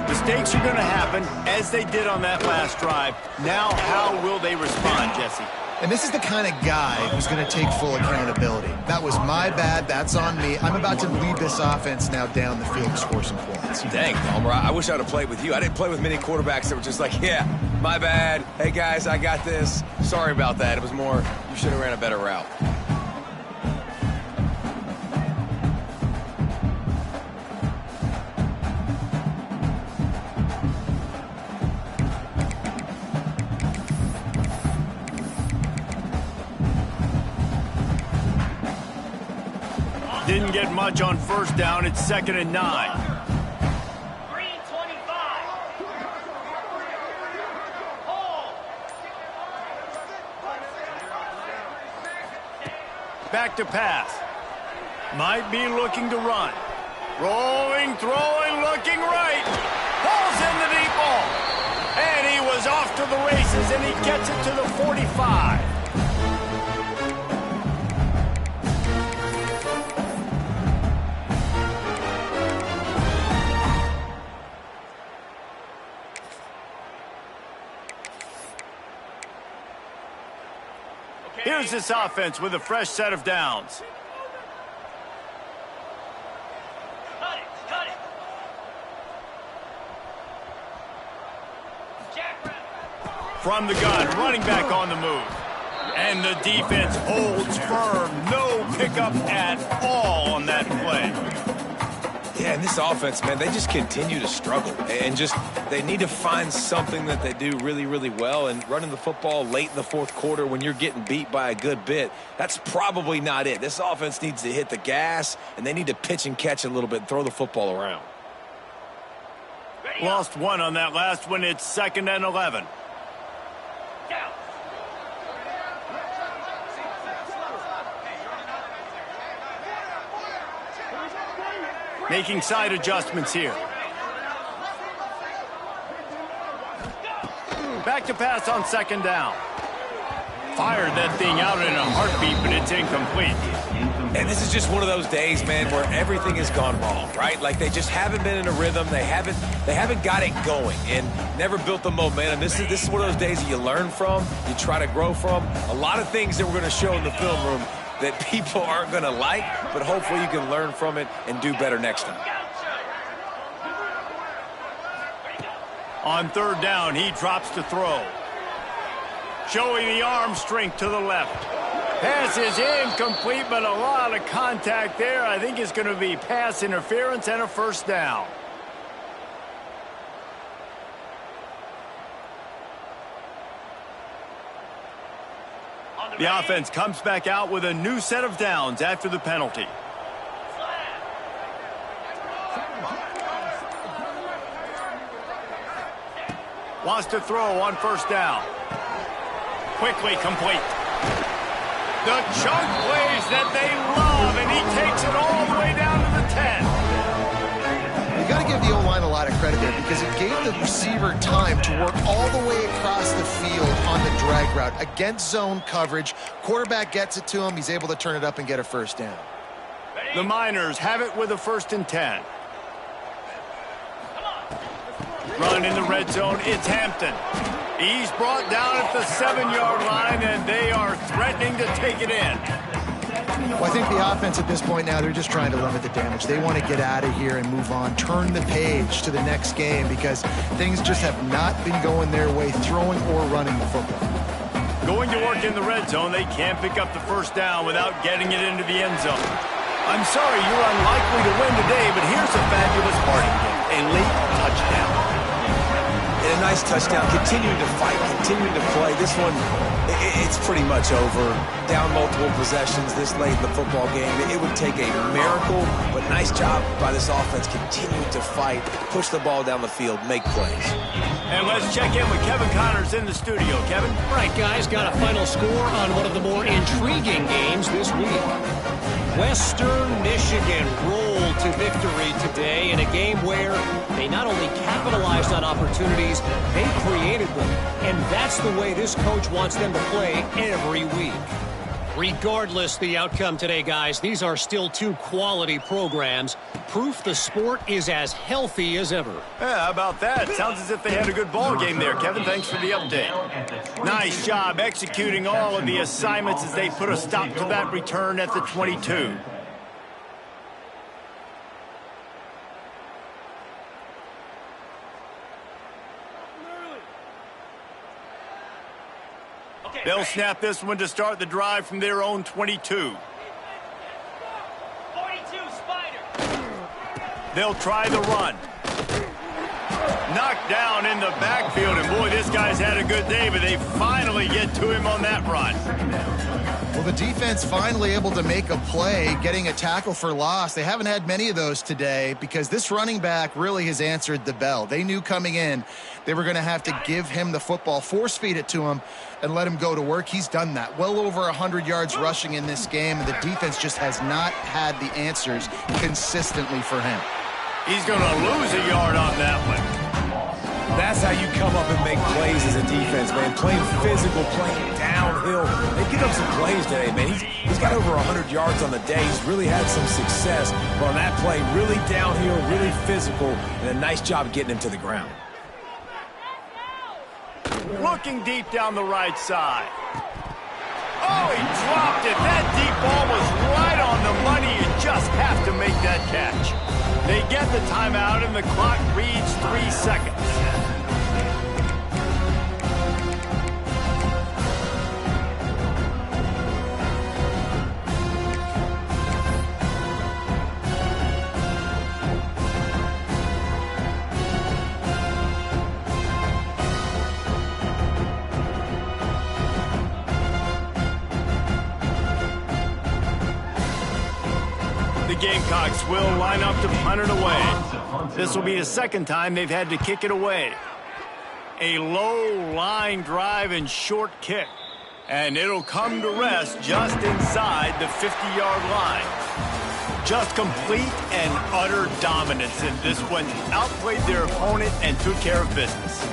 Mistakes are going to happen, as they did on that last drive. Now, how will they respond, Jesse? And this is the kind of guy who's going to take full accountability. That was my bad. That's on me. I'm about to lead this offense now down the field to score some points. Dang, Palmer, I wish I would have played with you. I didn't play with many quarterbacks that were just like, yeah, my bad. Hey, guys, I got this. Sorry about that. It was more, you should have ran a better route. Didn't get much on first down. It's 2nd and 9. Green 25. Hold. Back to pass. Might be looking to run. Rolling, throwing, looking right. Pulls in the deep ball. And he was off to the races, and he gets it to the 45. Here's this offense with a fresh set of downs. Cut it. Cut it. Jackrabbit. From the gun, running back on the move. And the defense holds firm. No pickup at all on that play. Yeah, and this offense, man, they just continue to struggle. And just, they need to find something that they do really, really well. And running the football late in the fourth quarter when you're getting beat by a good bit, that's probably not it. This offense needs to hit the gas, and they need to pitch and catch a little bit and throw the football around. Lost one on that last one. It's 2nd and 11. Down. Making side adjustments here. Back to pass on 2nd down. Fired that thing out in a heartbeat, but it's incomplete. And this is just one of those days, man, where everything has gone wrong, right? Like they just haven't been in a rhythm. They haven't got it going and never built the momentum. This is one of those days that you learn from, you try to grow from. A lot of things that we're going to show in the film room that people aren't going to like, but hopefully you can learn from it and do better next time. On 3rd down, he drops to throw. Showing the arm strength to the left. Pass is incomplete, but a lot of contact there. I think it's going to be pass interference and a 1st down. The offense comes back out with a new set of downs after the penalty. Wants to throw on 1st down. Quickly complete. The chunk plays that they love, and he takes it all the way down to the 10. You got to give the O-line a lot of credit there because it gave the receiver time to work all the way across the field on the drag route against zone coverage. Quarterback gets it to him. He's able to turn it up and get a 1st down. The Miners have it with a 1st and 10. Run in the red zone. It's Hampton. He's brought down at the 7-yard line, and they are threatening to take it in. Well, I think the offense at this point now, they're just trying to limit the damage. They want to get out of here and move on, turn the page to the next game because things just have not been going their way, throwing or running the football. Going to work in the red zone. They can't pick up the 1st down without getting it into the end zone. I'm sorry you're unlikely to win today, but here's a fabulous parting gift, a late touchdown. And a nice touchdown, continuing to fight, continuing to play. This one, it's pretty much over. Down multiple possessions this late in the football game. It would take a miracle, but nice job by this offense continuing to fight, push the ball down the field, make plays. And let's check in with Kevin Connors in the studio. Kevin? Right, guys, got a final score on one of the more intriguing games this week. Western Michigan rolled to victory today in a game where they not only capitalized on opportunities, they created them. And that's the way this coach wants them to play every week. Regardless the outcome today, guys, these are still two quality programs. Proof the sport is as healthy as ever. Yeah, how about that? Sounds as if they had a good ball game there. Kevin, thanks for the update. Nice job executing all of the assignments as they put a stop to that return at the 22. They'll snap this one to start the drive from their own 22. 42 Spider. They'll try the run. Knocked down in the backfield, and boy, this guy's had a good day, but they finally get to him on that run. Well, the defense finally able to make a play, getting a tackle for loss. They haven't had many of those today because this running back really has answered the bell. They knew coming in they were going to have to give him the football, force feed it to him, and let him go to work. He's done that. Well over 100 yards rushing in this game, and the defense just has not had the answers consistently for him. He's going to lose a yard on that one. That's how you come up and make plays as a defense, man. Playing physical, playing downhill. They get up some plays today, man. He's got over 100 yards on the day. He's really had some success. But on that play, really downhill, really physical, and a nice job getting him to the ground. Looking deep down the right side. Oh, he dropped it. That deep ball was right on the money. You just have to make that catch. They get the timeout, and the clock reads 3 seconds. The Gamecocks will line up to punt it away. This will be the second time they've had to kick it away. A low line drive and short kick. And it'll come to rest just inside the 50-yard line. Just complete and utter dominance in this one. Outplayed their opponent and took care of business.